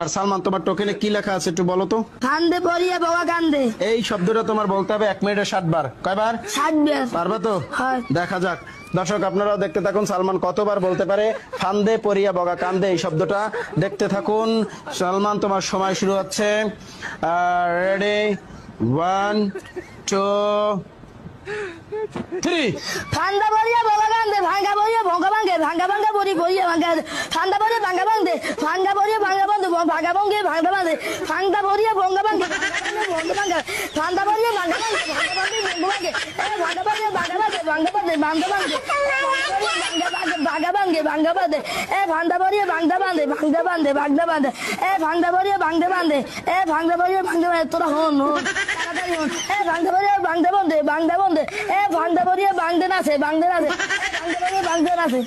আর সালমান, তোমার টোকেনে কি লেখা আছে একটু বলো তো। কান্দে পড়িয়া বাবা কান্দে। এই শব্দটা তোমার বলতে হবে 1 মিনিটে 60 বার। কয়বার? 60 বার। পারবা তো? হ্যাঁ। দেখা যাক। দর্শক আপনারাও দেখতে থাকুন সালমান কতবার বলতে পারে ফান্দে পড়িয়া বগা কান্দে এই শব্দটা। দেখতে থাকুন সালমান, তোমার সময় শুরু হচ্ছে। রেডি, 1 2 3। ঠান্ডা পড়িয়া বাবা কান্দে, ভাঙ্গা পড়িয়া ভঙ্গা ভাঙ্গে, ভাঙ্গা ভাঙ্গা পড়ি পড়িয়া ভাঙ্গা। ঠান্ডা পড়িয়া ভাঙ্গা ভাঙ্গে, ভাঙ্গা পড়িয়া ভাঙ্গা ভাঙ্গে, ভাঙ্গা ভাঙ্গে ভাঙ্গা ভাঙ্গে, ঠান্ডা পড়িয়া ভঙ্গা ভাঙ্গে, ভঙ্গা ভাঙ্গা, ঠান্ডা পড়িয়া ভাঙ্গা ভাঙ্গে, ভাঙ্গা ভাঙ্গে ভঙ্গা ভাঙ্গে, ভাঙ্গা পড়িয়া ভাঙ্গা ভাঙ্গে, ভাঙ্গা ভাঙ্গে, ভাঙ্গা ভাঙ্গে, ভাঙ্গা ভাঙ্গে, ভাঙ্গা ভাঙ্গে, ভাঙ্গা পড়িয়া ভাঙ্গা ভাঙ্গে, ভাঙ্গা ভাঙ্গে, ভাঙ্গা ভাঙ্গে, ভাঙ্গা পড়িয়া ভাঙ্গা ভাঙ্গে, ভাঙ্গা পড়িয়া ভাঙ্গা ভাঙ্গে, তোরা হন তাড়াতাড়ি হন। ভাঙ্গা পড়িয়া ভাঙ্গা ভাঙ্গে, ভাঙ্গা ভাঙ্গে, ভাঙ্গা পড়িয়া ভাঙ্গতে নাছে, ভাঙ্গতে নাছে, ভাঙ্গা পড়িয়া ভাঙ্গতে নাছে।